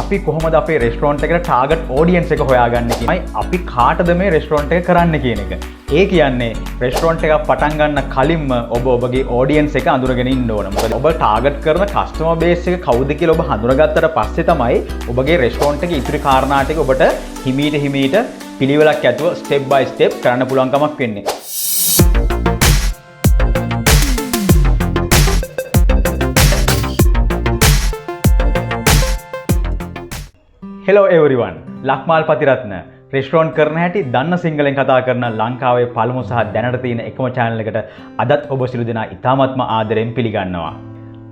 අපි කොහොමද අපේ රෙස්ටොරන්ට් එකට ටාගට් ඔඩියන්ස් එක හොයාගන්නේ කියනයි අපි කාටද මේ රෙස්ටොරන්ට් එක කරන්න කියන එක. ඒ කියන්නේ රෙස්ටොරන්ට් එකක් පටන් ගන්න කලින්ම ඔබගේ ඔඩියන්ස් එක අඳුරගෙන ඉන්න ඕන. මොකද ඔබ ටාගට් කරන කස්ටමර් බේස් එක කවුද කියලා ඔබ හඳුනාගත්තට පස්සේ තමයි ඔබගේ රෙස්ටොරන්ට් එකේ ඉතිරි කාරණා ටික ඔබට හිමීට පිළිවෙලක් ඇතුව ස්ටෙප් බයි ස්ටෙප් කරන්න පුළුවන් කමක් වෙන්නේ. Hello everyone. Lakmal Pathirathna restaurant කරන හැටි දන්න සිංහලෙන් කතා කරන ලංකාවේ පළමු සහ දැනට තියෙන එකම channel එකට අදත් ඔබ සියලු දෙනා ඉතාමත්ම ආදරෙන් පිළිගන්නවා.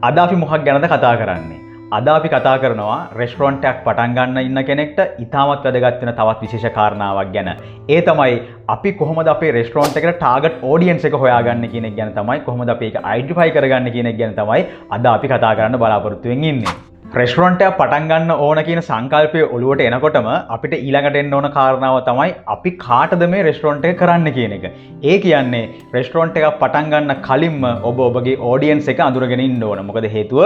අද අපි මොකක් ගැනද කතා කරන්නේ? අද අපි කතා කරනවා රෙස්ටොරන්ට් එකක් පටන් ගන්න ඉන්න කෙනෙක්ට ඉතාමත් වැදගත් වෙන තවත් විශේෂ කාරණාවක් ගැන. ඒ තමයි අපි කොහොමද අපේ රෙස්ටොරන්ට් එකට ටාගට් ඔඩියන්ස් එක හොයාගන්නේ කියන එක ගැන තමයි, කොහොමද අපි ඒක අයිඩෙන්ටිෆයි කරගන්නේ කියන එක ගැන තමයි අද අපි කතා කරන්න බලාපොරොත්තු වෙමින් ඉන්නේ. රෙස්ටොරන්ට් එකක් පටන් ගන්න ඕන කියන සංකල්පය ඔළුවට එනකොටම අපිට ඊළඟට එන්න ඕන කාරණාව තමයි අපි කාටද මේ රෙස්ටොරන්ට් එක කරන්න කියන එක. ඒ කියන්නේ රෙස්ටොරන්ට් එකක් පටන් ගන්න කලින්ම ඔබගේ ඔඩියන්ස් එක අඳුරගෙන ඉන්න ඕන. මොකද හේතුව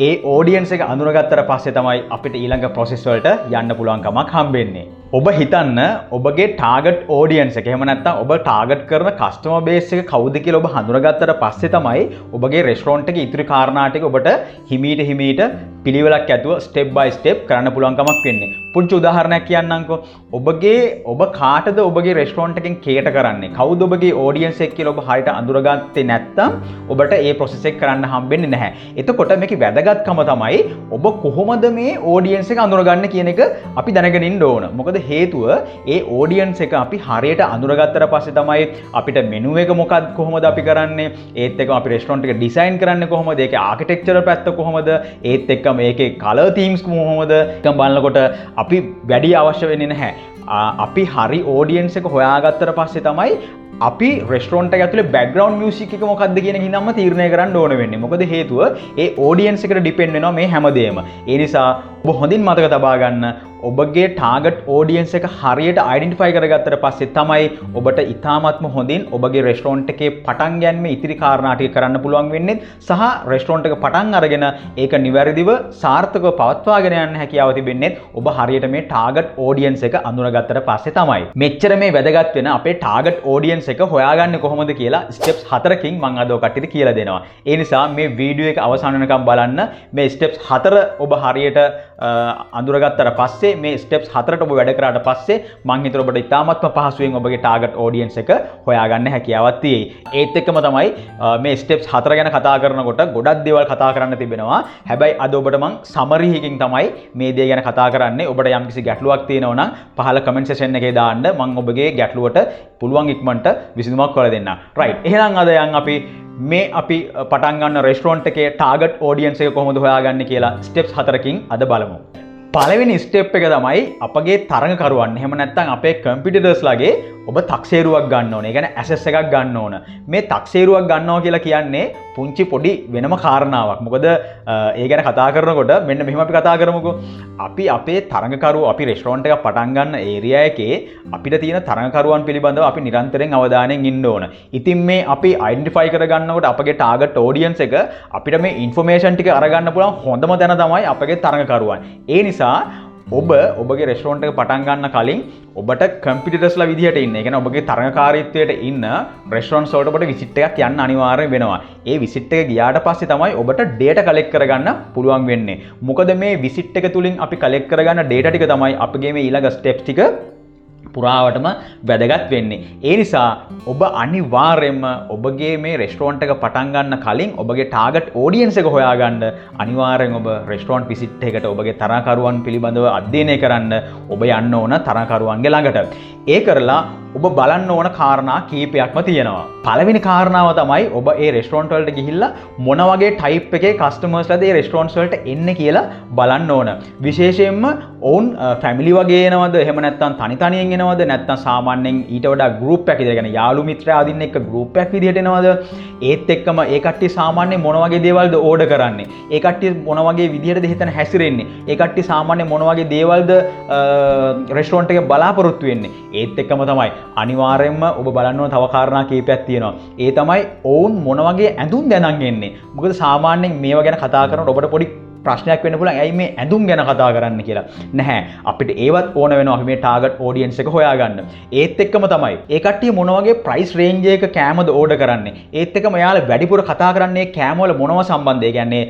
ඒ ඔඩියන්ස් එක අඳුරගත්තට පස්සේ තමයි අපිට ඊළඟ ප්‍රොසෙස් වලට යන්න පුළුවන් කමක් හම්බෙන්නේ. ඔබ හිතන්න ඔබගේ ටාගට් ඔඩියන්ස් එක, එහෙම නැත්නම් ඔබ ටාගට් කරන කස්ටමර් බේස් එක කවුද කියලා ඔබ හඳුනාගත්තට පස්සේ තමයි ඔබගේ රෙස්ටොරන්ට් එකේ ඉතිරි කාරණා ටික ඔබට හිමීට පිළිවෙලක් ඇතුව ස්ටෙප් බයි ස්ටෙප් කරන්න පුළුවන් කමක් වෙන්නේ. පුංචි උදාහරණයක් කියන්නම්කෝ. ඔබ කාටද ඔබගේ රෙස්ටොරන්ට් එකෙන් කේටර් කරන්නේ? කවුද ඔබගේ ඔඩියන්ස් එක කියලා ඔබ හරියට අඳුරගත්තේ නැත්නම් ඔබට ඒ ප්‍රොසෙස් එක කරන්න හම්බෙන්නේ නැහැ. එතකොට මේකේ වැදගත්කම තමයි ඔබ කොහොමද මේ ඔඩියන්ස් එක අඳුරගන්නේ කියන එක අපි දැනගෙන ඉන්න ඕන. මොකද හේතුව ඒ ඔඩියන්ස් එක අපි හරියට අඳුරගත්තට පස්සේ තමයි අපිට මෙනු එක මොකක්ද, කොහොමද අපි කරන්නේ, ඒත් එක්කම අපි රෙස්ටොරන්ට් එක ඩිසයින් කරන්නේ කොහොමද, ඒකේ ආකිටෙක්චරල් පැත්ත කොහොමද, ඒත් එක්කම ඒකේ කලර් තීම්ස් කොහොමද එකම බලනකොට අපි වැඩි අවශ්‍ය වෙන්නේ නැහැ. අපි හරි ඔඩියන්ස් එක හොයාගත්තට පස්සේ තමයි අපි රෙස්ටොරන්ට් එක ඇතුලේ බෑග්ග්‍රවුන්ඩ් මියුසික් එක මොකක්ද කියන එක හින්දාම තීරණය කරන්න ඕන වෙන්නේ. මොකද හේතුව ඒ ඔඩියන්ස් එකට ඩිපෙන්ඩ් වෙනවා මේ හැමදේම. ඒ නිසා ඔබ හොඳින් මතක තබා ගන්න, ඔබගේ ටාගට් ඔඩියන්ස් එක හරියට අයිඩෙන්ටිෆයි කරගත්තට පස්සේ තමයි ඔබට ඉතාමත්ම හොඳින් ඔබගේ රෙස්ටොරන්ට් එකේ පටන් ගැනීම ඉතිරි කාරණා ටික කරන්න පුළුවන් වෙන්නේ, සහ රෙස්ටොරන්ට් එක පටන් අරගෙන ඒක නිවැරදිව සාර්ථකව පවත්වාගෙන යන්න හැකියාව තිබෙන්නේ ඔබ හරියට මේ ටාගට් ඔඩියන්ස් එක අඳුනගත්තට පස්සේ තමයි. මෙච්චර මේ වැදගත් වෙන අපේ ටාගට් ඔඩියන්ස් එක හොයාගන්නේ කොහොමද කියලා ස්ටෙප්ස් 4කින් මම අද ඔය කට්ටියට කියලා දෙනවා. ඒ නිසා මේ වීඩියෝ එක අවසන් වෙනකම් බලන්න. මේ ස්ටෙප්ස් 4 ඔබ හරියට අඳුරගත්තට පස්සේ, මේ ස්ටෙප්ස් 4ට ඔබ වැඩ කරාට පස්සේ මම හිතුවා ඔබට ඉතාමත්ම පහසුවෙන් ඔබගේ ටාගට් ඔඩියන්ස් එක හොයාගන්න හැකියාවක් තියෙයි. ඒත් එක්කම තමයි මේ ස්ටෙප්ස් 4 ගැන කතා කරනකොට ගොඩක් දේවල් කතා කරන්න තිබෙනවා. හැබැයි අද ඔබට මම සමරි එකකින් තමයි මේ දේ ගැන කතා කරන්නේ. ඔබට යම්කිසි ගැටලුවක් තියෙනවා නම් පහළ කමෙන්ට් සෙක්ෂන් එකේ දාන්න. මම ඔබගේ ගැටලුවට පුළුවන් ඉක්මනට විසඳුමක් කරලා දෙන්නම්. රයිට්. එහෙනම් අද යන් අපි පටන් ගන්න රෙස්ටොරන්ට් එකේ ටාගට් ඔඩියන්ස් එක කොහොමද හොයාගන්නේ කියලා ස්ටෙප්ස් 4කින් අද බලමු. පළවෙනි ස්ටෙප් එක තමයි අපගේ තරඟකරුවන්, එහෙම නැත්නම් අපේ කම්පිටිටර්ස්ලාගේ ඔබ තක්සේරුවක් ගන්න ඕනේ. ඒ කියන්නේ ඇසස් එකක් ගන්න ඕන. මේ තක්සේරුවක් ගන්නවා කියලා කියන්නේ පුංචි පොඩි වෙනම කාරණාවක්. මොකද ඒ ගැන කතා කරනකොට මෙන්න මෙහෙම අපි කතා කරමුකෝ. අපි අපේ තරඟකරුවෝ, අපි රෙස්ටොරන්ට් එකක් පටන් ගන්න ඒරියා එකේ අපිට තියෙන තරඟකරුවන් පිළිබඳව අපි නිරන්තරයෙන් අවධානයෙන් ඉන්න ඕන. ඉතින් මේ අපි අයිඩෙන්ටිෆයි කරගන්නකොට අපගේ ටාගට් ඔඩියන්ස් එක අපිට මේ ඉන්ෆර්මේෂන් ටික අරගන්න පුළුවන් හොඳම තැන තමයි අපගේ තරඟකරුවන්. ඒ නිසා ඔබගේ රෙස්ටොරන්ට් එක පටන් ගන්න කලින් ඔබට කම්පිටිටර්ස්ලා විදිහට ඉන්න, ඒ කියන්නේ ඔබගේ තරඟකාරීත්වයට ඉන්න රෙස්ටොරන්ට්ස් වලට ඔබට විසිට් එකක් යන්න අනිවාර්යෙන් වෙනවා. ඒ විසිට් එක ගියාට පස්සේ තමයි ඔබට ඩේටා කලෙක්ට් කරගන්න පුළුවන් වෙන්නේ. මොකද මේ විසිට් එක තුලින් අපි කලෙක්ට් කරගන්න ඩේටා ටික තමයි අපගේ මේ ඊළඟ ස්ටෙප්ස් ටික පුරාවටම වැදගත් වෙන්නේ. ඒ නිසා ඔබ අනිවාර්යයෙන්ම ඔබගේ මේ රෙස්ටොරන්ට් එක පටන් ගන්න කලින් ඔබගේ ටාගට් ඔඩියන්ස් එක හොයාගන්න අනිවාර්යෙන් ඔබ රෙස්ටොරන්ට් විසිට් එකකට ඔබගේ තරඟකරුවන් පිළිබඳව අධ්‍යයනය කරන්න ඔබ යන්න ඕන තරඟකරුවන්ගේ ළඟට. ඒ කරලා ඔබ බලන්න ඕන කාරණා කීපයක්ම තියෙනවා. පළවෙනි කාරණාව තමයි ඔබ ඒ රෙස්ටොරන්ට් වලට ගිහිල්ලා මොන වගේ ටයිප් එකේ කස්ටමර්ස්ලාද ඒ රෙස්ටොරන්ට්ස් වලට එන්නේ කියලා බලන්න ඕන. විශේෂයෙන්ම ඔවුන් ෆැමිලි වගේ එනවද, එහෙම නැත්නම් තනි තනියෙන් එනවද, නැත්නම් සාමාන්‍යයෙන් ඊට වඩා ගෲප් එකක් විදිහට, يعني යාළු මිත්‍රයා අදින්න එක්ක ගෲප් එකක් විදිහට එනවද? ඒත් එක්කම ඒ කට්ටිය සාමාන්‍යයෙන් මොන වගේ දේවල්ද ඕඩර් කරන්නේ? ඒ කට්ටිය මොන වගේ විදිහටද හිතන හැසිරෙන්නේ? ඒ කට්ටිය සාමාන්‍යයෙන් මොන වගේ දේවල්ද රෙස්ටොරන්ට් එකේ බලාපොරොත්තු වෙන්නේ? ඒත් එක්කම තමයි අනිවාර්යයෙන්ම ඔබ බලන්න ඕන තව කාරණා කීපයක් තියෙනවා. ඒ තමයි ඔවුන් මොන වගේ ඇඳුම් දැනන් එන්නේ. මොකද සාමාන්‍යයෙන් මේවා ගැන කතා කරනකොට ඔබට පොඩි ප්‍රශ්නයක් වෙන්න පුළුවන් ඇයි මේ ඇඳුම් ගැන කතා කරන්න කියලා. නැහැ. අපිට ඒවත් ඕන වෙනවා අපි මේ ටාගට් ඔඩියන්ස් එක හොයාගන්න. ඒත් එක්කම තමයි ඒ කට්ටිය මොන වගේ ප්‍රයිස් රේන්ජ් එක කෑමද ඕඩර් කරන්නේ. ඒත් එක්කම යාළ වැඩිපුර කතා කරන්නේ කෑම වල මොනව සම්බන්ධ. ඒ කියන්නේ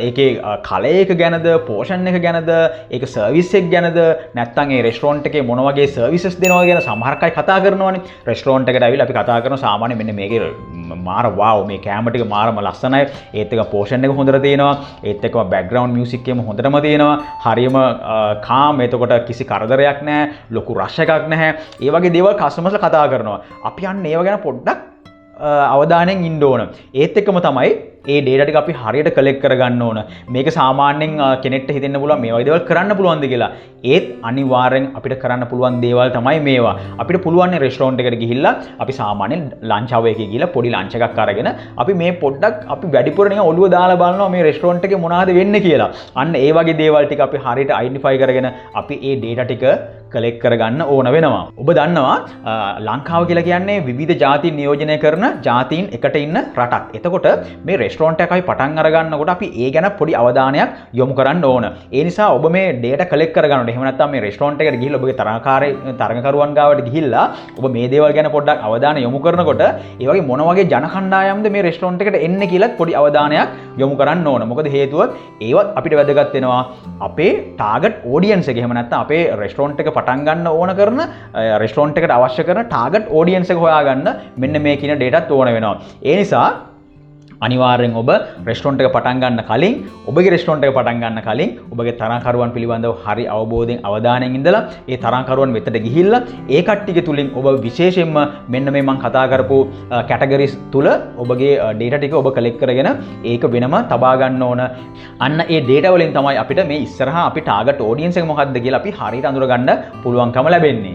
ඒකේ කලර් එක ගැනද, පෝෂන් එක ගැනද, ඒක සර්විස් එක ගැනද, නැත්නම් ඒ රෙස්ටොරන්ට් එකේ මොන වගේ සර්විසස් දෙනවද ගැන සමහර අය කතා කරනවානේ. රෙස්ටොරන්ට් එකට ඇවිල්ලා අපි කතා කරනවා සාමාන්‍ය මෙන්න මේකේ මාර වාව් මේ කෑම ටික මාරම ලස්සනයි. ඒත් එක පෝෂන් එක හොඳට තියෙනවා. ඒත් එක්කම බෑග්ග්‍රවුන්ඩ් මියුසික් එකම හොඳටම තියෙනවා. හරියම කාම්. එතකොට කිසි කරදරයක් නැහැ. ලොකු රෂ් එකක් නැහැ. ඒ වගේ දේවල් කස්ටමර්ස්ලා කතා කරනවා. අපි යන්න ඒව ගැන පොඩ්ඩක් අවධානයෙන් ඉන්න ඕන. ඒත් එක්කම තමයි ඒ data ටික අපි හරියට collect කරගන්න ඕන. මේක සාමාන්‍යයෙන් කෙනෙක්ට හිතෙන්න පුළුවන් මේ වගේ දේවල් කරන්න පුළුවන්ද කියලා. ඒත් අනිවාර්යෙන් අපිට කරන්න පුළුවන් දේවල් තමයි මේවා. අපිට පුළුවන් රෙස්ටොරන්ට් එකට ගිහිල්ලා අපි සාමාන්‍යයෙන් ලන්ච් අවර් එකේ ගිහිල්ලා පොඩි ලන්ච් එකක් අරගෙන අපි මේ පොඩ්ඩක් අපි වැඩිපුර නිකන් ඔළුව දාලා බලනවා මේ රෙස්ටොරන්ට් එකේ මොනවද වෙන්නේ කියලා. අන්න ඒ වගේ දේවල් ටික අපි හරියට identify කරගෙන අපි ඒ data ටික collect කරගන්න ඕන වෙනවා. ඔබ දන්නවා ලංකාව කියලා කියන්නේ විවිධ ජාතීන් නියෝජනය කරන ජාතීන් එකට ඉන්න රටක්. එතකොට මේ රෙස්ටොරන්ට් එකක් අපි පටන් අරගන්නකොට අපි ඒ ගැන පොඩි අවධානයක් යොමු කරන්න ඕන. ඒ නිසා ඔබ මේ data collect කරගන්න ඕනේ. එහෙම නැත්නම් මේ රෙස්ටොරන්ට් එකට ගිහිල්ලා ඔබගේ තරඟකරුවන් ගාවට ගිහිල්ලා ඔබ මේ දේවල් ගැන පොඩ්ඩක් අවධානය යොමු කරනකොට ඒ වගේ මොන වගේ ජන කණ්ඩායම්ද මේ රෙස්ටොරන්ට් එකට එන්නේ කියලා පොඩි අවධානයක් යොමු කරන්න ඕන. මොකද හේතුව ඒවත් අපිට වැදගත් වෙනවා අපේ ටාගට් ඔඩියන්ස් එක. එහෙම නැත්නම් අපේ රෙස්ටොරන්ට් එක පටන් ගන්න ඕන කරන රෙස්ටොරන්ට් එකට අවශ්‍ය කරන ටාගට් ඔඩියන්ස් එක හොයාගන්න මෙන්න මේ කියන dataත් ඕන වෙනවා. ඒ නිසා අනිවාර්යෙන් ඔබ රෙස්ටොරන්ට් එක පටන් ගන්න කලින් ඔබගේ රෙස්ටොරන්ට් එක පටන් ගන්න කලින් ඔබගේ තරඟකරුවන් පිළිබඳව හරි අවබෝධයෙන් අවධානයෙන් ඉඳලා ඒ තරඟකරුවන් වෙතට ගිහිල්ලා ඒ කට්ටිය තුලින් ඔබ විශේෂයෙන්ම මෙන්න මේ මම කතා කරපු කැටගරිස් තුල ඔබගේ data ටික ඔබ collect කරගෙන ඒක වෙනම තබා ගන්න ඕන. අන්න ඒ data වලින් තමයි අපිට මේ ඉස්සරහා අපි target audience එක මොකක්ද කියලා අපි හරියට අඳුර ගන්න පුළුවන්කම ලැබෙන්නේ.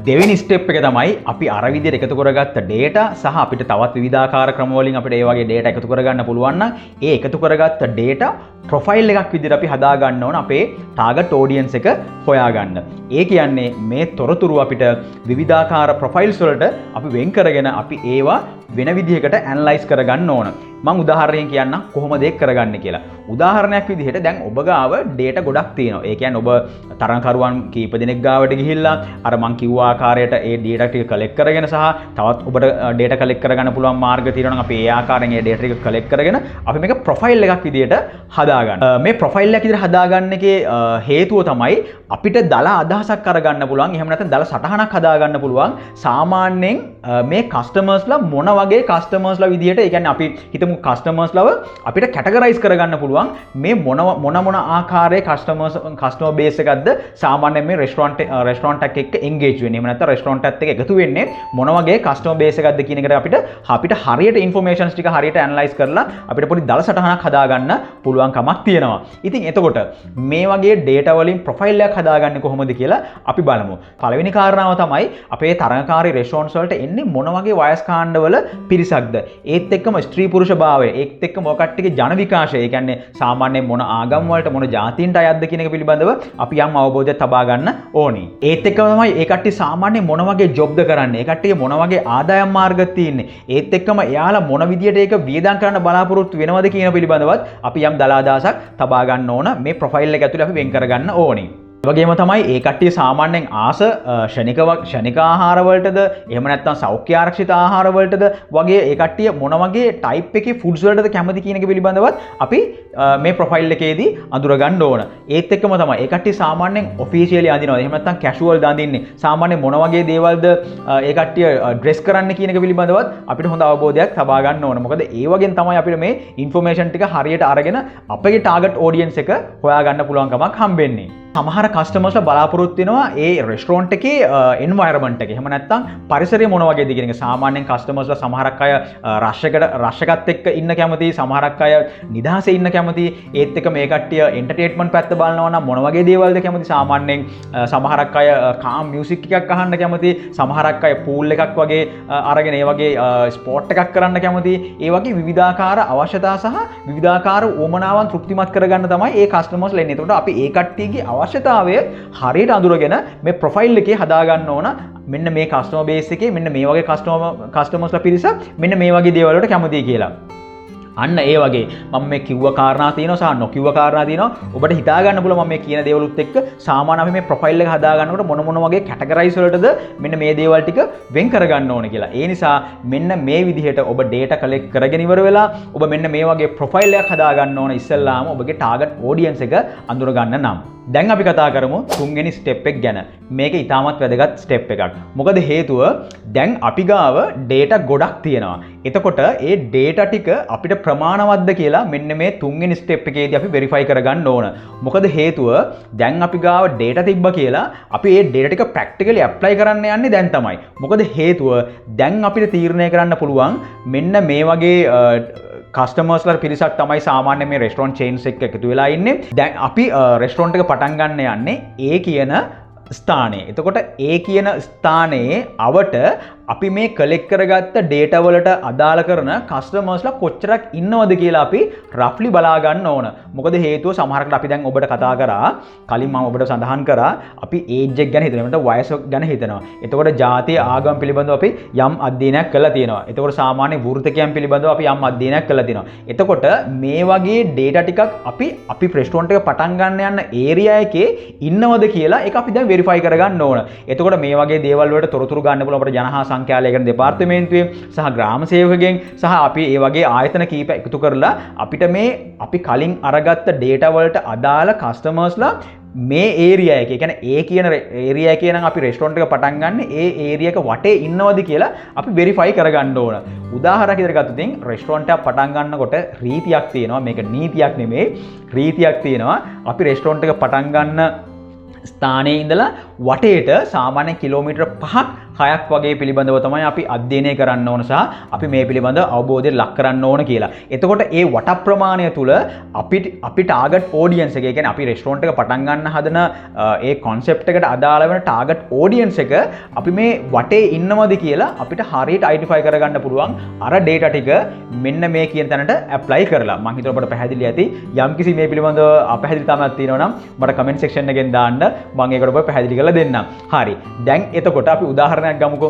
දෙවෙනි ස්ටෙප් එක තමයි අපි අර විදිහට එකතු කරගත්ත data සහ අපිට තවත් විවිධාකාර ක්‍රම වලින් අපිට ඒ වගේ data එකතු කරගන්න පුළුවන් නම් ඒ එකතු කරගත්ත data ප්‍රොෆයිල් එකක් විදිහට අපි හදා ගන්න ඕන අපේ target audience එක හොයාගන්න. ඒ කියන්නේ මේ තොරතුරු අපිට විවිධාකාර ප්‍රොෆයිල්ස් වලට අපි වෙන් කරගෙන අපි ඒවා වෙන විදිහකට ඇනලයිස් කරගන්න ඕන. මම උදාහරණයක් කියන්නම් කොහොමද ඒක කරගන්නේ කියලා. උදාහරණයක් විදිහට දැන් ඔබ ගාව data ගොඩක් තියෙනවා. ඒ කියන්නේ ඔබ තරඟකරුවන් කීප දෙනෙක් ගාවට ගිහිල්ලා අර මං කිව්ව ආකාරයට ඒ data ටික collect කරගෙන සහ තවත් ඔබට data collect කරගන්න පුළුවන් මාර්ග තියෙනවා නම් අපි ඒ ආකාරයෙන් ඒ data ටික collect කරගෙන අපි මේක ප්‍රොෆයිල් එකක් විදිහට හදාගන්න. මේ ප්‍රොෆයිල් එකක් විදිහට හදාගන්න එකේ හේතුව තමයි අපිට දල අදහසක් අරගන්න පුළුවන්. එහෙම නැත්නම් දල සටහනක් හදාගන්න පුළුවන්. සාමාන්‍යයෙන් මේ කස්ටමර්ස්ලා මොන වගේ කස්ටමර්ස්ලා විදිහට ඒ කියන්නේ අපි හිතමු කස්ටමර්ස්ලව අපිට කැටගරයිස් කරගන්න පුළුවන් මේ මොන ආකාරයේ කස්ටමර් බේස් එකක්ද සාමාන්‍යයෙන් මේ රෙස්ටොරන්ට් එකක් එක්ක එන්ගේජ් වෙන්නේ. එහෙම නැත්නම් රෙස්ටොරන්ට් එකත් එක්ක එකතු වෙන්නේ මොන වගේ කස්ටමර් බේස් එකක්ද කියන එකට අපිට හරියට ඉන්ෆෝමේෂන්ස් ටික හරියට ඇනලයිස් කරලා අපිට පොඩි දල සටහනක් හදාගන්න පුළුවන් කමක් තියෙනවා. ඉතින් එතකොට මේ වගේ data වලින් ප්‍රොෆයිල් එකක් හදාගන්නේ කොහොමද කියලා අපි බලමු. පළවෙනි කාරණාව තමයි අපේ තරඟකාරී රෙස්ටොරන්ට්ස් වලට එන්නේ මොන වගේ වයස් කාණ්ඩවල පිරිසක්ද. ඒත් එක්කම ස්ත්‍රී පුරුෂ භාවය ඒත් එක්ක මොකක්ටිගේ ජන විකාශය ඒ කියන්නේ සාමාන්‍යයෙන් මොන ආගම් වලට මොන ජාතීන්ට අයත්ද කියන එක පිළිබඳව අපි යම් අවබෝධයක් තබා ගන්න ඕනි. ඒත් එක්කම තමයි ඒ කට්ටිය සාමාන්‍යයෙන් මොන වගේ ජොබ්ද කරන්නේ, ඒ කට්ටිය මොන වගේ ආදායම් මාර්ග තියෙන්නේ, ඒත් එක්කම එයාලා මොන විදියට ඒක වියදම් කරන්න බලාපොරොත්තු වෙනවද කියන පිළිබඳවත් අපි යම් දල අදහසක් තබා ගන්න ඕන. මේ ප්‍රොෆයිල් එක ඇතුලේ අපි වෙන් කරගන්න ඕනි. වගේම තමයි ඒ කට්ටිය සාමාන්‍යයෙන් ආස ෂණික ආහාර වලටද එහෙම නැත්නම් සෞඛ්‍ය ආරක්ෂිත ආහාර වලටද වගේ ඒ කට්ටිය මොන වගේ ටයිප් එකේ ෆුඩ්ස් වලටද කැමති කියන එක පිළිබඳවත් අපි මේ ප්‍රොෆයිල් එකේදී අඳුර ගන්න ඕන. ඒත් එක්කම තමයි ඒ කට්ටිය සාමාන්‍යයෙන් ඔෆිෂියලි අඳිනවද එහෙම නැත්නම් කැෂුවල් ද අඳින්නේ සාමාන්‍යයෙන් මොන වගේ දේවල්ද ඒ කට්ටිය ඩ්‍රෙස් කරන්න කියන එක පිළිබඳවත් අපිට හොඳ අවබෝධයක් තබා ගන්න ඕන. මොකද ඒ වගේන් තමයි අපිට මේ ඉන්ෆෝමේෂන් ටික හරියට අරගෙන අපේ ටාගට් ඔඩියන්ස් එක හොයාගන්න පුළුවන් කමක් හම්බෙන්නේ. සමහර කස්ටමර්ස්ලා බලාපොරොත්තු වෙනවා ඒ රෙස්ටොරන්ට් එකේ එන්වයරන්මන්ට් එක. එහෙම නැත්නම් පරිසරය මොන වගේද කියන එක. සාමාන්‍යයෙන් කස්ටමර්ස්ලා සමහරක් අය රෂ් එකත් එක්ක ඉන්න කැමති, සමහරක් අය නිදහසේ ඉන්න කැමති. ඒත් එක්ක මේ කට්ටිය එන්ටර්ටේන්මන්ට් පැත්ත බලනවා නම් මොන වගේ දේවල්ද කැමති. සාමාන්‍යයෙන් සමහරක් අය කාම් මියුසික් එකක් අහන්න කැමති, සමහරක් අය පූල් එකක් වගේ අරගෙන ඒ වගේ ස්පෝර්ට් එකක් කරන්න කැමති. ඒ වගේ විවිධාකාර අවශ්‍යතා සහ විවිධාකාර උවමනාවන් තෘප්තිමත් කරගන්න තමයි ඒ කස්ටමර්ස්ලා එන්නේ. එතකොට අපි ඒ කට්ටියගේ අවශ්‍යතාවය හරියට අඳුරගෙන මේ ප්‍රොෆයිල් එකේ හදාගන්න ඕන. මෙන්න මේ කස්ටමර් බේස් එකේ මෙන්න මේ වගේ කස්ටමර්ස්ලා පිරිස මෙන්න මේ වගේ දේවල් වලට කැමතියි කියලා. අන්න ඒ වගේ මම මේ කිව්ව කාරණා තියෙනවා සහ නොකිව්ව කාරණා තියෙනවා. ඔබට හිතා ගන්න පුළුවන් මම මේ කියන දේවලුත් එක්ක සාමාන්‍ය අපි මේ ප්‍රොෆයිල් එක හදා ගන්නකොට මොන වගේ කැටගරයිස් වලටද මෙන්න මේ දේවල් ටික වෙන් කර ගන්න ඕනේ කියලා. ඒ නිසා මෙන්න මේ විදිහට ඔබ data collect කරගෙන ඉවර වෙලා ඔබ මෙන්න මේ වගේ ප්‍රොෆයිල් එකක් හදා ගන්න ඕනේ ඉස්සෙල්ලාම ඔබගේ target audience එක අඳුර ගන්න නම්. දැන් අපි කතා කරමු තුන්වෙනි ස්ටෙප් එක ගැන. මේක ඉතාමත් වැදගත් ස්ටෙප් එකක්. මොකද හේතුව දැන් අපි ගාව data ගොඩක් තියෙනවා. එතකොට ඒ data ටික අපිට ප්‍රමාණවත්ද කියලා මෙන්න මේ තුන්වෙනි ස්ටෙප් එකේදී අපි වෙරිෆයි කරගන්න ඕන. මොකද හේතුව දැන් අපි ගාව data තිබ්බා කියලා අපි ඒ data ටික practically apply කරන්න යන්නේ දැන් තමයි. මොකද හේතුව දැන් අපිට තීරණය කරන්න පුළුවන් මෙන්න මේ වගේ කස්ටමර්ස්ලා පිරිසක් තමයි සාමාන්‍ය මේ රෙස්ටොරන්ට් චේන්ස් එක එකතු වෙලා ඉන්නේ. දැන් අපි රෙස්ටොරන්ට් එක පටන් ගන්න යන්නේ ඒ කියන ස්ථානයේ. එතකොට ඒ කියන ස්ථානයේ අවට අපි මේ කලෙක්ට් කරගත්ත data වලට අදාළ කරන කස්ටමර්ස්ලා කොච්චරක් ඉන්නවද කියලා අපි රෆ්ලි බලා ගන්න ඕන. මොකද හේතුව සමහරකට අපි දැන් ඔබට කතා කරා කලින් මම ඔබට සඳහන් කරා අපි ඒජ් එක ගැන හිතනවා. වයස ගැන හිතනවා. එතකොට ජාතිය ආගම පිළිබඳව අපි යම් අධ්‍යයනයක් කළා තියෙනවා. එතකොට සාමාන්‍ය වෘත්තකයන් පිළිබඳව අපි යම් අධ්‍යයනයක් කළා තියෙනවා. එතකොට මේ වගේ data ටිකක් අපි රෙස්ටොරන්ට් එක පටන් ගන්න යන ඒරියා එකේ ඉන්නවද කියලා ඒක අපි දැන් වෙරිෆයි කරගන්න ඕන. එතකොට මේ වගේ දේවල් වලට තොරතුරු ගන්න පුළුවන් අපේ ජනහා සංඛ්‍යාලයකන දෙපාර්තමේන්තුවේ සහ ග්‍රාම සේවකගෙන් සහ අපි ඒ වගේ ආයතන කීප එකතු කරලා අපිට මේ අපි කලින් අරගත්ත data වලට අදාළ කස්ටමර්ස්ලා මේ ඒරියා එකේ කියන්නේ ඒ කියන ඒරියා එකේ නම් අපි රෙස්ටොරන්ට් එක පටන් ගන්න ඒ ඒරියා එක වටේ ඉන්නවද කියලා අපි වෙරිෆයි කරගන්න ඕන. උදාහරණයක් විදිහට ගත්තොත් රෙස්ටොරන්ට් එකක් පටන් ගන්නකොට රීතියක් තියෙනවා. මේක නීතියක් නෙමෙයි රීතියක් තියෙනවා. අපි රෙස්ටොරන්ට් එක පටන් ගන්න ස්ථානයේ ඉඳලා වටේට සාමාන්‍ය කිලෝමීටර් 5ක් වගේ පිළිබඳව තමයි අපි අධ්‍යයනය කරන්න ඕන සහ අපි මේ පිළිබඳව අවබෝධය ලක් කරන්න ඕන කියලා. එතකොට ඒ වට ප්‍රමාණය තුල අපි ටාගට් ඔඩියන්ස් එක, ඒ කියන්නේ අපි රෙස්ටොරන්ට් එක පටන් ගන්න හදන ඒ concept එකට අදාළ වෙන ටාගට් ඔඩියන්ස් එක අපි මේ වටේ ඉන්නවද කියලා අපිට හරියට අයිඩෙන්ටිෆයි කරගන්න පුළුවන් අර data ටික මෙන්න මේ කියන තැනට ඇප්ලයි කරලා. මම හිතුවා ඔබට පැහැදිලි ඇති. යම්කිසි මේ පිළිබඳව අපැහැදිලිතාවයක් තියෙනවා නම් මට කමෙන්ට් සෙක්ෂන් එකෙන් දාන්න. මම ඒකට ඔබ පැහැදිලි කරලා දෙන්නම්. හරි. දැන් එතකොට අපි උදාහරණයක් ගමුකෝ.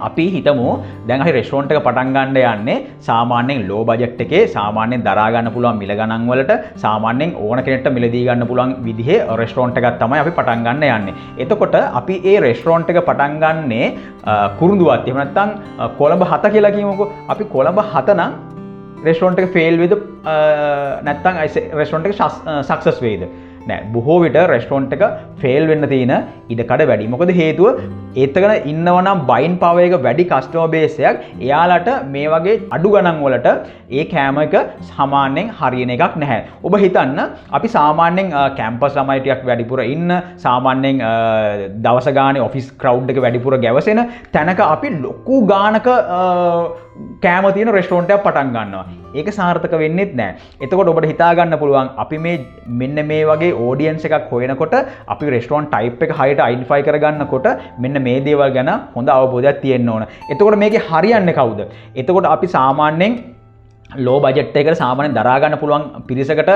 අපි හිතමු දැන් අපි රෙස්ටොරන්ට් එක පටන් ගන්න යන්නේ සාමාන්‍යයෙන් ලෝ බජට් එකේ සාමාන්‍යයෙන් දරා ගන්න පුළුවන් මිල ගණන් වලට සාමාන්‍යයෙන් ඕන කෙනෙක්ට මිලදී ගන්න පුළුවන් විදිහේ රෙස්ටොරන්ට් එකක් තමයි අපි පටන් ගන්න යන්නේ. එතකොට අපි ඒ රෙස්ටොරන්ට් එක පටන් ගන්නේ කුරුඳුවත් එහෙම නැත්නම් කොළඹ 7 කියලා කියමුකෝ. අපි කොළඹ 7 නම් රෙස්ටොරන්ට් එක ෆේල් වෙද නැත්නම් රෙස්ටොරන්ට් එක සක්සස් වෙයිද? නෑ, බොහෝ විට රෙස්ටොරන්ට් එක ෆේල් වෙන්න තියෙන ඉඩකඩ වැඩි. මොකද හේතුව ඒත්තකන ඉන්නවනම් බයින් පවර් එක වැඩි කස්ටමර් බේස් එකක් එයාලට මේ වගේ අඩු ගණන් වලට ඒ කෑම එක සාමාන්‍යයෙන් හරියන එකක් නැහැ. ඔබ හිතන්න අපි සාමාන්‍යයෙන් කැම්පස් ළමයි ටිකක් වැඩිපුර ඉන්න සාමාන්‍යයෙන් දවස ගානේ ඔෆිස් ක්‍රවුඩ් එක වැඩිපුර ගැවසෙන තැනක අපි ලොකු ගානක කෑම තියෙන රෙස්ටොරන්ට් එකක් පටන් ගන්නවා. ඒක සාර්ථක වෙන්නේ නැහැ. එතකොට ඔබට හිතා ගන්න පුළුවන් අපි මේ මෙන්න මේ වගේ ඔඩියන්ස් එකක් හොයනකොට අපි රෙස්ටොරන්ට් ටයිප් එක හරියට අයිඩෙන්ටිෆයි කරගන්නකොට මෙන්න මේ දේවල් ගැන හොඳ අවබෝධයක් තියෙන්න ඕන. එතකොට මේකේ හරියන්නේ කවුද? එතකොට අපි සාමාන්‍යයෙන් ලෝ බජට් එකකට සාමාන්‍යයෙන් දරා ගන්න පුළුවන් පිරිසකට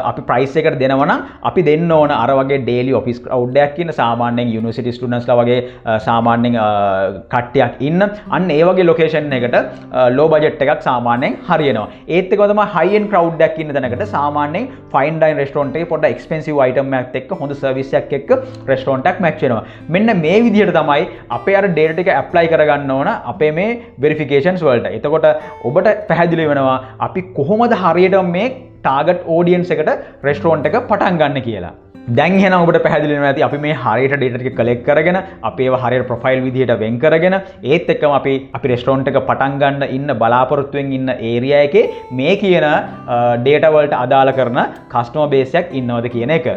අපි ප්‍රයිස් එකට දෙනවා නම් අපි දෙන්න ඕන අර වගේ ඩේලි ඔෆිස් ක්‍රවුඩ් එකක් ඉන්න සාමාන්‍යයෙන් යුනිවර්සිටි ස්ටුඩන්ට්ස්ලා වගේ සාමාන්‍යයෙන් කට්ටියක් ඉන්න අන්න ඒ වගේ ලොකේෂන් එකකට ලෝ බජට් එකක් සාමාන්‍යයෙන් හරියනවා. ඒත් එක්කම තමයි හයි එන්ඩ් ක්‍රවුඩ් එකක් ඉන්න තැනකට සාමාන්‍යයෙන් ෆයින් ඩයින් රෙස්ටොරන්ට් එකේ පොඩ්ඩක් එක්ස්පෙන්සිව් අයිටම් එකක් එක්ක හොඳ සර්විස් එකක් එක්ක රෙස්ටොරන්ට් එකක් මැච් වෙනවා. මෙන්න මේ විදිහට තමයි අපේ අර ඩේටා ටික ඇප්ලයි කරගන්න ඕන අපේ මේ වෙරිෆිකේෂන්ස් වලට. එතකොට ඔබට පැහැදිලි වෙනවා අපි කොහොමද හරියට මේ ටාගට් ඔඩියන්ස් එකට රෙස්ටොරන්ට් එක පටන් ගන්න කියලා. දැන් එහෙනම් ඔබට පැහැදිලි වෙනවා ඇති අපි මේ හරියට data ටික කලෙක්ට් කරගෙන අපි ඒව හරියට ප්‍රොෆයිල් විදිහට වෙන් කරගෙන ඒත් එක්කම අපි රෙස්ටොරන්ට් එක පටන් ගන්න ඉන්න බලාපොරොත්තුෙන් ඉන්න ඒරියා එකේ මේ කියන data වලට අදාළ කරන කස්ටමර් බේස් එකක් ඉන්නවද කියන එක.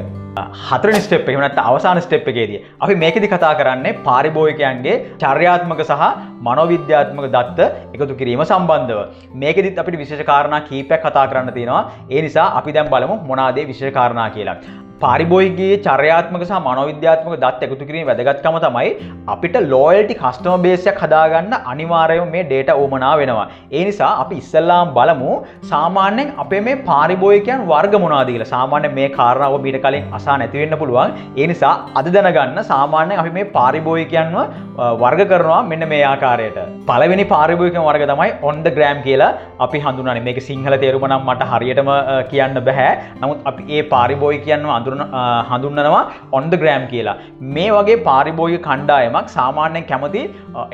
හතරවෙනි ස්ටෙප් එක එහෙම නැත්නම් අවසාන ස්ටෙප් එකේදී අපි මේකෙදි කතා කරන්නේ පාරිභෝගිකයන්ගේ චර්යාත්මක සහ මනෝවිද්‍යාත්මක දත්ත එකතු කිරීම සම්බන්ධව. මේකෙදිත් අපිට විශේෂ කාරණා කීපයක් කතා කරන්න තියෙනවා. ඒ නිසා අපි දැන් බලමු මොනවාද මේ විශේෂ කාරණා කියලා. පාරිභෝගිකයේ චර්යාත්මක සහ මනෝවිද්‍යාත්මක දත් එකතු කිරීමේ වැදගත්කම තමයි අපිට loyalty customer base එකක් හදාගන්න අනිවාර්යයෙන්ම මේ data ඕමනා වෙනවා. ඒ නිසා අපි ඉස්සෙල්ලාම බලමු සාමාන්‍යයෙන් අපේ මේ පාරිභෝගිකයන් වර්ග මොනවාද කියලා. සාමාන්‍යයෙන් මේ කාරණාව මීට කලින් අසා නැති වෙන්න පුළුවන්. ඒ නිසා අද දැනගන්න සාමාන්‍යයෙන් අපි මේ පාරිභෝගිකයන්ව වර්ග කරනවා මෙන්න මේ ආකාරයට. පළවෙනි පාරිභෝගිකයන් වර්ග තමයි on the gram කියලා අපි හඳුන්වන්නේ. මේක සිංහල තේරුම නම් මට හරියටම කියන්න බෑ. නමුත් අපි මේ පාරිභෝගිකයන්ව හඳුන්වනවා on the gram කියලා. මේ වගේ පාරිභෝගික කණ්ඩායමක් සාමාන්‍යයෙන් කැමති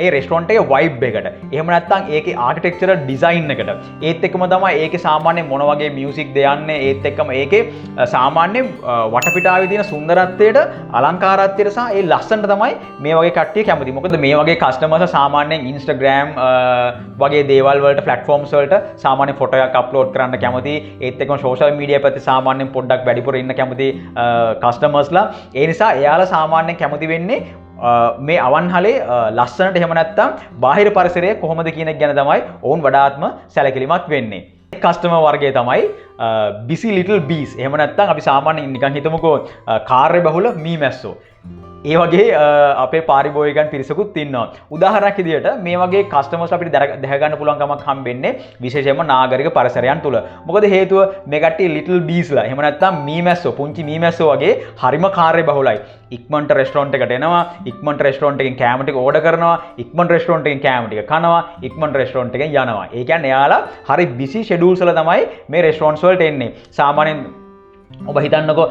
ඒ රෙස්ටොරන්ට් එකේ vibe එකට. එහෙම නැත්නම් ඒකේ architectural design එකට. ඒත් එක්කම තමයි ඒකේ සාමාන්‍යයෙන් මොන වගේ music දෙයන්නේ. ඒත් එක්කම ඒකේ සාමාන්‍යයෙන් වටපිටාවේ තියෙන සුන්දරත්වයට, අලංකාරත්වයට සහ ඒ ලස්සනට තමයි මේ වගේ කට්ටිය කැමති. මොකද මේ වගේ කස්ටමර්ස් සාමාන්‍යයෙන් Instagram වගේ දේවල් වලට platforms වලට සාමාන්‍යයෙන් ෆොටෝ එකක් අප්ලෝඩ් කරන්න කැමති. ඒත් එක්කම social media පැත්තේ සාමාන්‍යයෙන් පොඩ්ඩක් වැඩිපුර ඉන්න කැමති කස්ටමර්ස්ලා. ඒ නිසා එයාලා සාමාන්‍යයෙන් කැමති වෙන්නේ මේ අවන්හලේ ලස්සනට එහෙම නැත්නම් බාහිර පරිසරය කොහොමද කියන එක ගැන තමයි ඔවුන් වඩාත්ම සැලකිලිමත් වෙන්නේ. කස්ටමර් වර්ගය තමයි busy little bees. එහෙම නැත්නම් අපි සාමාන්‍යයෙන් නිකන් හිතමුකෝ කාර්ය බහුල මීමැස්සෝ. ඒ වගේ අපේ පාරිභෝගිකයන් පිරිසකුත් ඉන්නවා. උදාහරණයක් විදිහට මේ වගේ කස්ටමර්ස් අපිට දැක ගන්න පුළුවන් කමක් හම්බෙන්නේ විශේෂයෙන්ම නාගරික පරිසරයන් තුල. මොකද හේතුව මේ කට්ටිය little bees ලා. එහෙම නැත්නම් මීමැස්සෝ, පුංචි මීමැස්සෝ වගේ හරිම කාර්යබහුලයි. ඉක්මනට රෙස්ටොරන්ට් එකට එනවා, ඉක්මනට රෙස්ටොරන්ට් එකෙන් කෑම ටික ඕඩර් කරනවා, ඉක්මනට රෙස්ටොරන්ට් එකෙන් කෑම ටික කනවා, ඉක්මනට රෙස්ටොරන්ට් එකෙන් යනවා. ඒ කියන්නේ එයාලා හරි busy schedules වල තමයි මේ රෙස්ටොරන්ට්ස් වලට එන්නේ. සාමාන්‍යයෙන් ඔබ හිතන්නකෝ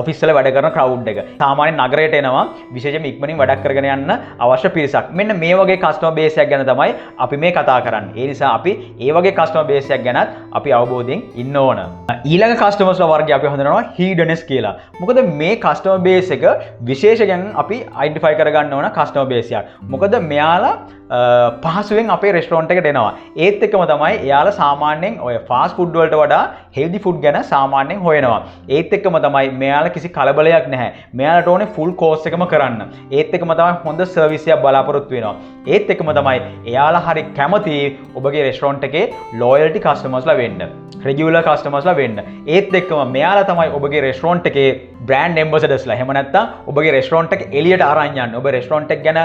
ඔෆිස් වල වැඩ කරන ක්‍රවුඩ් එක. සාමාන්‍යයෙන් නගරයට එනවා විශේෂයෙන්ම ඉක්මනින් වැඩක් කරගෙන යන්න අවශ්‍ය පිරිසක්. මෙන්න මේ වගේ කස්ටමර් බේස් එකක් ගැන තමයි අපි මේ කතා කරන්නේ. ඒ නිසා අපි ඒ වගේ කස්ටමර් බේස් එකක් ගැනත් අපි අවබෝධයෙන් ඉන්න ඕන. ඊළඟ කස්ටමර්ස්ලා වර්ගය අපි හඳුනනවා හීඩනස් කියලා. මොකද මේ කස්ටමර් බේස් එක විශේෂයෙන් අපි අයිඩෙන්ටිෆයි කරගන්න ඕන කස්ටමර් බේස් එකක්. මොකද මෙයාලා පහසුවෙන් අපේ රෙස්ටොරන්ට් එකට එනවා. ඒත් එක්කම තමයි එයාලා සාමාන්‍යයෙන් ඔය ෆාස්ට් ෆුඩ් වලට වඩා හෙල්දි ෆුඩ් ගැන සාමාන්‍යයෙන් හොයනවා. ඒත් එක්කම තමයි මෙයාලා කිසි කලබලයක් නැහැ. මෙයාලට ඕනේ ෆුල් කෝස් එකම කරන්න. ඒත් එක්කම තමයි හොඳ සර්විස් එකක් බලාපොරොත්තු වෙනවා. ඒත් එක්කම තමයි එයාලා හරි කැමති ඔබගේ රෙස්ටොරන්ට් එකේ ලොයල්ටි කස්ටමර්ස්ලා වෙන්න. රෙගියුලර් කස්ටමර්ස්ලා වෙන්න. ඒත් එක්කම මෙයාලා තමයි ඔබගේ රෙස්ටොරන්ට් එකේ බ්‍රෑන්ඩ් ඇම්බැසඩර්ස්ලා. එහෙම නැත්නම් ඔබගේ රෙස්ටොරන්ට් එක එළියට අරන් යන්න. ඔබ රෙස්ටොරන්ට් එක ගැන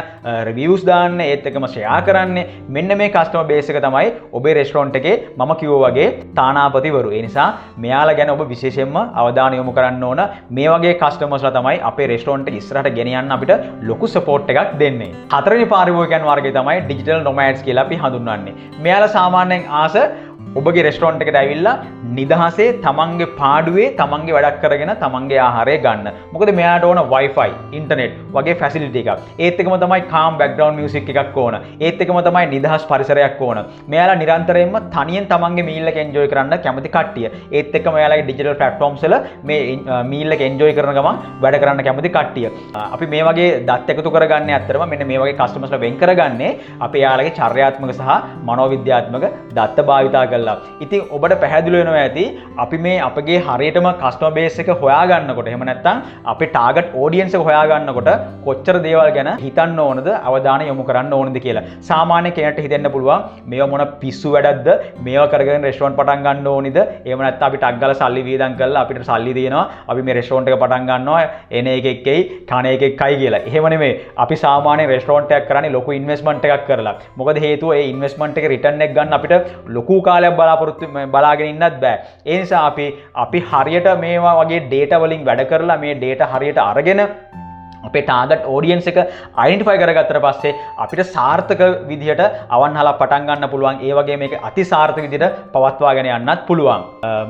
රිවිව්ස් දාන්න. ඒත් එක්කම ෂෙයා කරන්නේ. මෙන්න මේ කස්ටමර් බේස් එක තමයි ඔබේ රෙස්ටොරන්ට් එකේ මම කිව්වා වගේ තානාපතිවරු. ඒ නිසා මෙයාලා ගැන ඔබ විශේෂයෙන්ම අවධානය යොමු කරන්න ඕන. මේ වගේ කස්ටමර්ස්ලා තමයි අපේ රෙස්ටොරන්ට් එක ඉස්සරහට ගෙනියන්න අපිට ලොකු සපෝට් එකක් දෙන්නේ. හතරවෙනි පාරිභෝගිකයන් වර්ගය තමයි ඩිජිටල් නොමෑඩ්ස් කියලා අපි හඳුන්වන්නේ. මෙයාලා සාමාන්‍යයෙන් ආස ඔබගේ රෙස්ටොරන්ට් එකට ඇවිල්ලා නිදහසේ තමන්ගේ පාඩුවේ තමන්ගේ වැඩක් කරගෙන තමන්ගේ ආහාරය ගන්න. මොකද මෙයාට ඕන Wi-Fi, ඉන්ටර්නෙට් වගේ ෆැසිලිටි එකක්. ඒත් එකම තමයි calm background music එකක් ඕන. ඒත් එකම තමයි නිදහස් පරිසරයක් ඕන. මෙයාලා නිරන්තරයෙන්ම තනියෙන් තමන්ගේ මීල් එක එන්ජොයි කරන්න කැමති කට්ටිය. ඒත් එක්කම මෙයාලගේ ඩිජිටල් ප්ලැට්ෆෝම්ස් වල මේ මීල් එක එන්ජොයි කරන ගමන් වැඩ කරන්න කැමති කට්ටිය. අපි මේ වගේ දත් එකතු කරගන්නේ ඇත්තටම මෙන්න මේ වගේ කස්ටමර්ස්ලා වෙන් කරගන්නේ අපි එයාලගේ චර්යාත්මක සහ මනෝවිද්‍යාත්මක දත්ත භාවිතා කරලා. ඉතින් ඔබට පැහැදිලි වෙනවා ඇති අපි මේ අපගේ හරියටම කස්ටමර් බේස් එක හොයාගන්නකොට එහෙම නැත්නම් අපේ ටාගට් ඔඩියන්ස් එක හොයාගන්නකොට කොච්චර දේවල් ගැන හිතන්න ඕනද අවධානය යොමු කරන්න ඕනද කියලා. සාමාන්‍ය කෙනෙක්ට හිතෙන්න පුළුවන් මේවා මොන පිස්සු වැඩක්ද, මේවා කරගෙන රෙස්ටොරන්ට් පටන් ගන්න ඕනිද, එහෙම නැත්නම් අපි ටක් ගාලා සල්ලි වියදම් කරලා අපිට සල්ලි දෙනවා අපි මේ රෙස්ටොරන්ට් එක පටන් ගන්නවා එන එකෙක්යි කන එකෙක්යි කියලා. එහෙම නෙමෙයි. අපි සාමාන්‍ය රෙස්ටොරන්ට් එකක් කරන්නේ ලොකු ඉන්වෙස්ට්මන්ට් එකක් කරලා. මොකද හේතුව ඒ ඉන්වෙස්ට්මන්ට් එකේ රිටර්න් එක ගන්න අපිට ලොකු කාලයක් බලාගෙන ඉන්නත් බෑ. ඒ නිසා අපි හරියට මේවා වගේ ඩේටා වලින් වැඩ කරලා මේ ඩේටා හරියට අරගෙන අපේ ටාගට් ඔඩියන්ස් එක අයිඩෙන්ටිෆයි කරගත්තට පස්සේ අපිට සාර්ථක විදිහට අවන්හලා පටන් ගන්න පුළුවන්. ඒ වගේ මේක අතිසාර්ථක විදිහට පවත්වාගෙන යන්නත් පුළුවන්.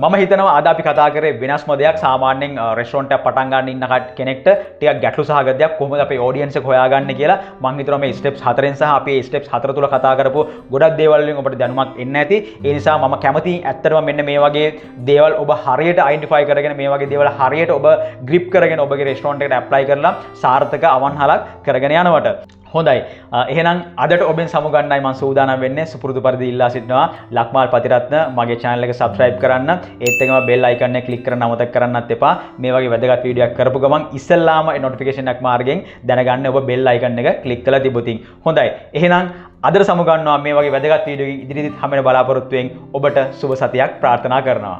මම හිතනවා අද අපි කතා කරේ වෙනස්ම දෙයක්. සාමාන්‍යයෙන් රෙස්ටොරන්ට් එකක් පටන් ගන්න ඉන්න කෙනෙක්ට ටිකක් ගැටලු සහගත දෙයක් කොහොමද අපේ ඔඩියන්ස් එක හොයාගන්නේ කියලා. මම හිතනවා මේ ස්ටෙප්ස් 4න් සහ අපි මේ ස්ටෙප්ස් 4 තුල කතා කරපු ගොඩක් දේවල් වලින් ඔබට දැනුමක් එන්න ඇති. ඒ නිසා මම කැමතියි ඇත්තටම මෙන්න මේ වගේ දේවල් ඔබ හරියට අයිඩෙන්ටිෆයි කරගෙන මේ වගේ දේවල් හරියට ඔබ ග්‍රිප් කරගෙන ඔබගේ රෙස්ටොරන්ට් එකට ඇප්ලයි කරලා සාර්ථක අවන්හලක් කරගෙන යනවට. හොඳයි. එහෙනම් අදට ඔබෙන් සමුගන්නයි මම සූදානම් වෙන්නේ. සුපුරුදු පරිදි ඉල්ලා සිටිනවා ලක්මාල් පතිරත්න මගේ channel එක subscribe කරන්න. ඒත් එක්කම bell icon එක click කරන්න අමතක කරන්නත් එපා. මේ වගේ වැදගත් වීඩියෝ එකක් කරපු ගමන් ඉස්සෙල්ලාම notification එකක් මාර්ගයෙන් දැනගන්න ඔබ bell icon එක click කරලා තිබුතින්. හොඳයි. එහෙනම් අදට සමුගන්නවා මේ වගේ වැදගත් වීඩියෝ ඉදිරියේදීත් හැමෙන බලාපොරොත්තු වෙමින් ඔබට සුබ සතියක් ප්‍රාර්ථනා කරනවා.